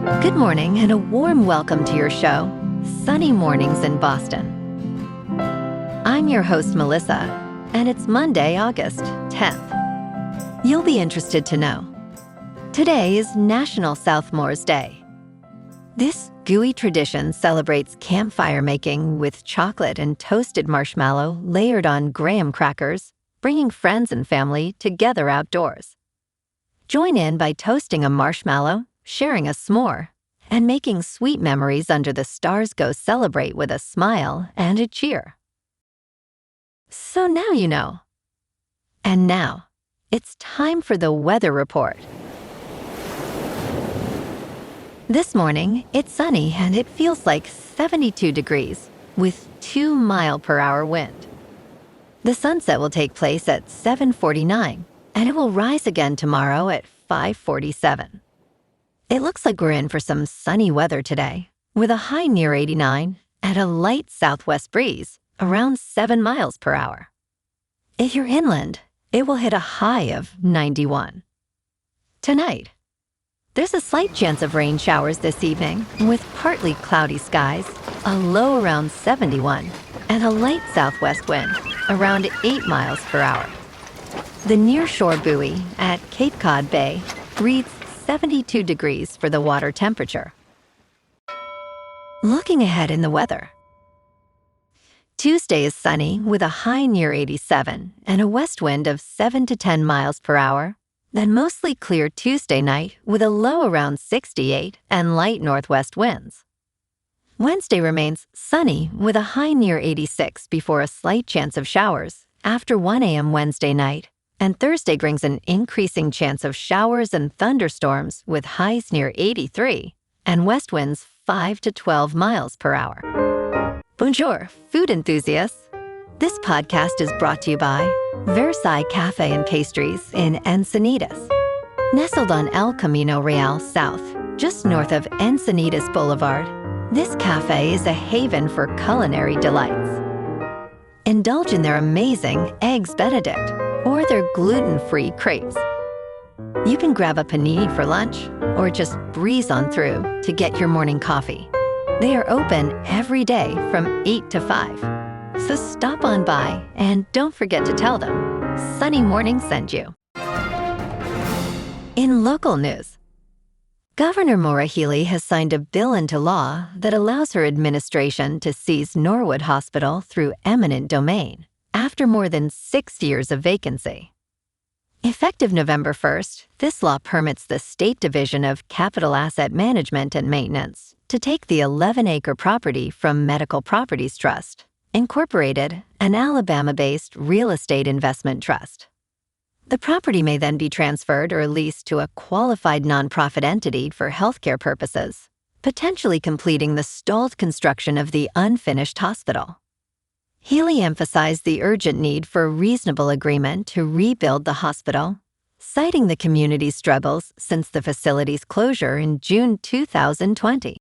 Good morning and a warm welcome to your show, Sunny Mornings in Boston. I'm your host, Melissa, and it's Monday, August 10th. You'll be interested to know. Today is National Southmore's Day. This gooey tradition celebrates campfire making with chocolate and toasted marshmallow layered on graham crackers, bringing friends and family together outdoors. Join in by toasting a marshmallow, sharing a s'more, and making sweet memories under the stars. Go celebrate with a smile and a cheer. So now you know. And now, it's time for the weather report. This morning, it's sunny and it feels like 72 degrees with 2-mile-per-hour wind. The sunset will take place at 7:49, and it will rise again tomorrow at 5:47. It looks like we're in for some sunny weather today, with a high near 89 and a light southwest breeze around 7 miles per hour. If you're inland, it will hit a high of 91. Tonight, there's a slight chance of rain showers this evening with partly cloudy skies, a low around 71, and a light southwest wind around 8 miles per hour. The nearshore buoy at Cape Cod Bay reads 72 degrees for the water temperature. Looking ahead in the weather. Tuesday is sunny with a high near 87 and a west wind of 7 to 10 miles per hour, then mostly clear Tuesday night with a low around 68 and light northwest winds. Wednesday remains sunny with a high near 86 before a slight chance of showers after 1 a.m. Wednesday night, and Thursday brings an increasing chance of showers and thunderstorms with highs near 83 and west winds 5 to 12 miles per hour. Bonjour, food enthusiasts. This podcast is brought to you by Versailles Cafe and Pastries in Encinitas. Nestled on El Camino Real South, just north of Encinitas Boulevard, this cafe is a haven for culinary delights. Indulge in their amazing Eggs Benedict or their gluten-free crepes. You can grab a panini for lunch or just breeze on through to get your morning coffee. They are open every day from 8 to 5. So stop on by and don't forget to tell them Sunny Morning sent you. In local news, Governor Maura Healey has signed a bill into law that allows her administration to seize Norwood Hospital through eminent domain after more than 6 years of vacancy. Effective November 1st, this law permits the State Division of Capital Asset Management and Maintenance to take the 11-acre property from Medical Properties Trust, Incorporated, an Alabama-based real estate investment trust. The property may then be transferred or leased to a qualified nonprofit entity for healthcare purposes, potentially completing the stalled construction of the unfinished hospital. Healey emphasized the urgent need for a reasonable agreement to rebuild the hospital, citing the community's struggles since the facility's closure in June 2020.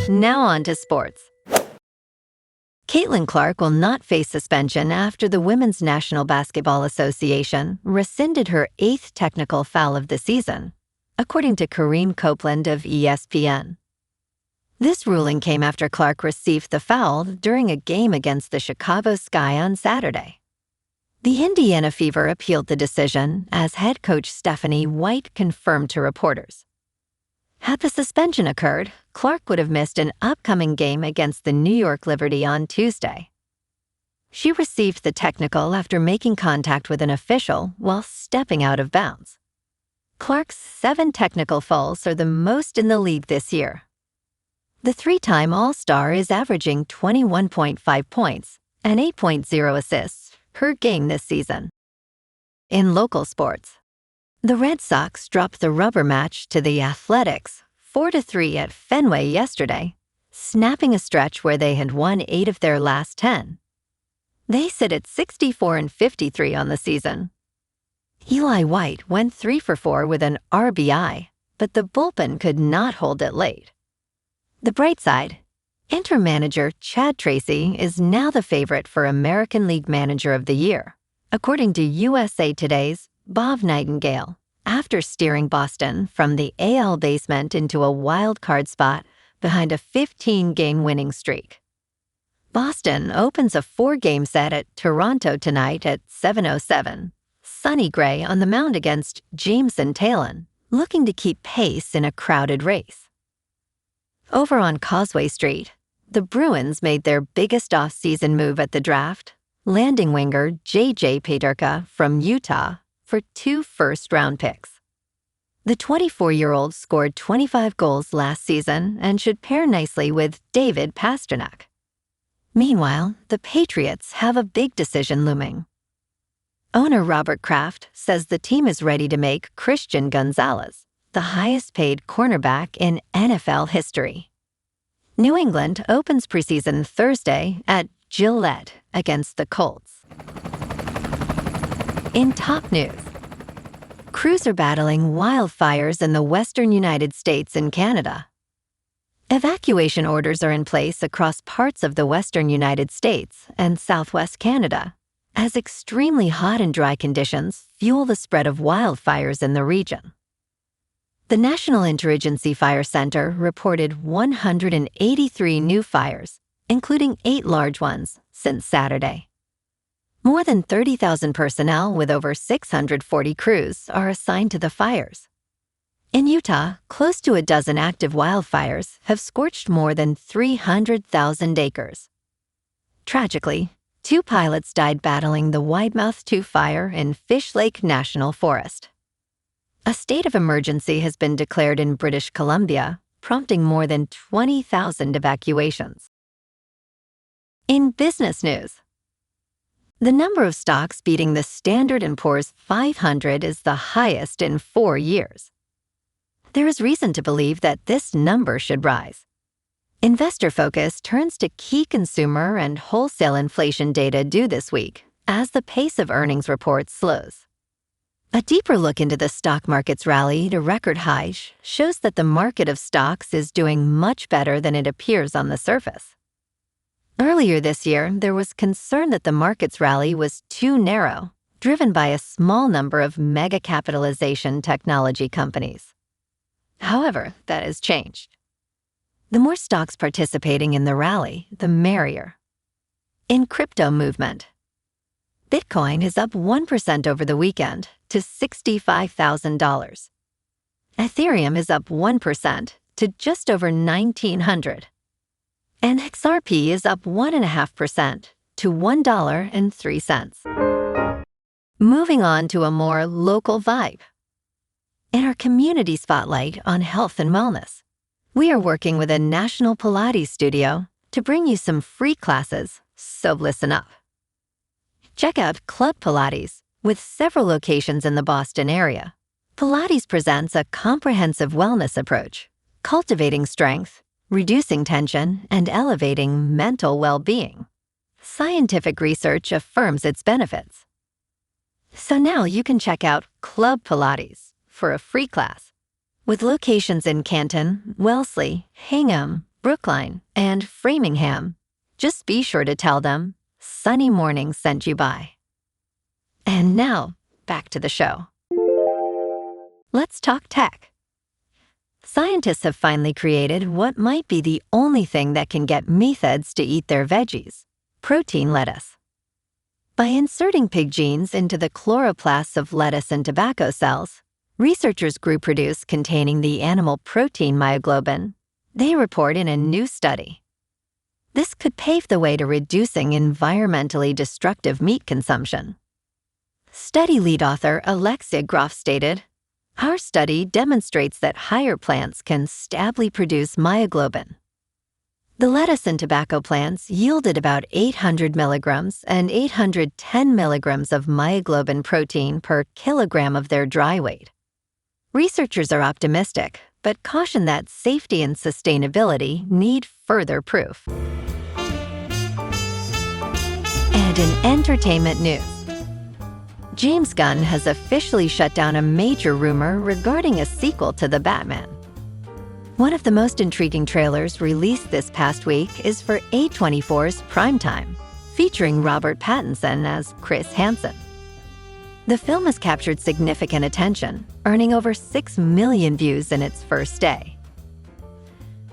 Now on to sports. Caitlin Clark will not face suspension after the Women's National Basketball Association rescinded her 8th technical foul of the season, according to Kareem Copeland of ESPN. This ruling came after Clark received the foul during a game against the Chicago Sky on Saturday. The Indiana Fever appealed the decision as head coach Stephanie White confirmed to reporters. Had the suspension occurred, Clark would have missed an upcoming game against the New York Liberty on Tuesday. She received the technical after making contact with an official while stepping out of bounds. Clark's 7 technical fouls are the most in the league this year. The 3-time All-Star is averaging 21.5 points and 8.0 assists per game this season. In local sports, the Red Sox dropped the rubber match to the Athletics 4-3 at Fenway yesterday, snapping a stretch where they had won 8 of their last 10. They sit at 64-53 on the season. Eli White went 3 for 4 with an RBI, but the bullpen could not hold it late. The bright side, interim manager Chad Tracy is now the favorite for American League Manager of the Year, according to USA Today's Bob Nightingale, after steering Boston from the AL basement into a wild card spot behind a 15-game winning streak. Boston opens a 4-game set at Toronto tonight at 7:07. Sonny Gray on the mound against Jameson Taillon, looking to keep pace in a crowded race. Over on Causeway Street, the Bruins made their biggest off-season move at the draft, landing winger J.J. Peterka from Utah for 2 first-round picks. The 24-year-old scored 25 goals last season and should pair nicely with David Pastrnak. Meanwhile, the Patriots have a big decision looming. Owner Robert Kraft says the team is ready to make Christian Gonzalez the highest-paid cornerback in NFL history. New England opens preseason Thursday at Gillette against the Colts. In top news, crews are battling wildfires in the western United States and Canada. Evacuation orders are in place across parts of the western United States and southwest Canada, as extremely hot and dry conditions fuel the spread of wildfires in the region. The National Interagency Fire Center reported 183 new fires, including 8 large ones, since Saturday. More than 30,000 personnel with over 640 crews are assigned to the fires. In Utah, close to a dozen active wildfires have scorched more than 300,000 acres. Tragically, 2 pilots died battling the Widemouth 2 fire in Fish Lake National Forest. A state of emergency has been declared in British Columbia, prompting more than 20,000 evacuations. In business news, the number of stocks beating the Standard & Poor's 500 is the highest in 4 years. There is reason to believe that this number should rise. Investor focus turns to key consumer and wholesale inflation data due this week as the pace of earnings reports slows. A deeper look into the stock market's rally to record highs shows that the market of stocks is doing much better than it appears on the surface. Earlier this year, there was concern that the market's rally was too narrow, driven by a small number of mega-capitalization technology companies. However, that has changed. The more stocks participating in the rally, the merrier. In crypto movement, Bitcoin is up 1% over the weekend to $65,000. Ethereum is up 1% to just over $1,900. And XRP is up 1.5% to $1.03. Moving on to a more local vibe. In our community spotlight on health and wellness, we are working with a national Pilates studio to bring you some free classes, so listen up. Check out Club Pilates, with several locations in the Boston area. Pilates presents a comprehensive wellness approach, cultivating strength, reducing tension, and elevating mental well-being. Scientific research affirms its benefits. So now you can check out Club Pilates for a free class, with locations in Canton, Wellesley, Hingham, Brookline, and Framingham. Just be sure to tell them Sunny Morning sent you by. And now, back to the show. Let's talk tech. Scientists have finally created what might be the only thing that can get metheds to eat their veggies: protein lettuce. By inserting pig genes into the chloroplasts of lettuce and tobacco cells, researchers grew produce containing the animal protein myoglobin, they report in a new study. This could pave the way to reducing environmentally destructive meat consumption. Study lead author Alexia Groff stated, "Our study demonstrates that higher plants can stably produce myoglobin." The lettuce and tobacco plants yielded about 800 milligrams and 810 milligrams of myoglobin protein per kilogram of their dry weight. Researchers are optimistic, but caution that safety and sustainability need further proof. And in entertainment news, James Gunn has officially shut down a major rumor regarding a sequel to The Batman. One of the most intriguing trailers released this past week is for A24's Primetime, featuring Robert Pattinson as Chris Hansen. The film has captured significant attention, earning over 6 million views in its first day.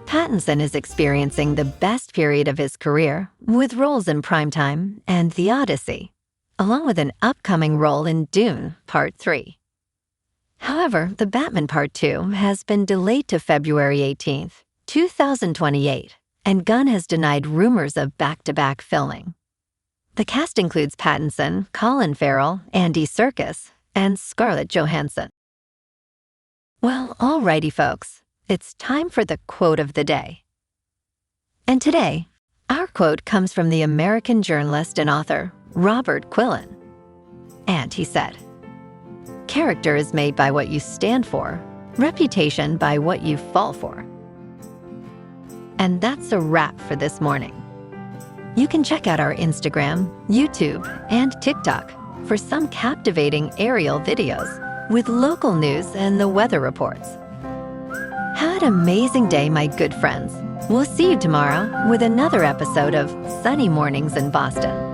Pattinson is experiencing the best period of his career, with roles in Primetime and The Odyssey, along with an upcoming role in Dune Part 3. However, The Batman Part 2 has been delayed to February 18th, 2028, and Gunn has denied rumors of back-to-back filming. The cast includes Pattinson, Colin Farrell, Andy Serkis, and Scarlett Johansson. Well, alrighty folks, it's time for the quote of the day. And today, our quote comes from the American journalist and author Robert Quillen. And he said, "Character is made by what you stand for, reputation by what you fall for." And that's a wrap for this morning. You can check out our Instagram, YouTube, and TikTok for some captivating aerial videos with local news and the weather reports. Have an amazing day, my good friends. We'll see you tomorrow with another episode of Sunny Mornings in Boston.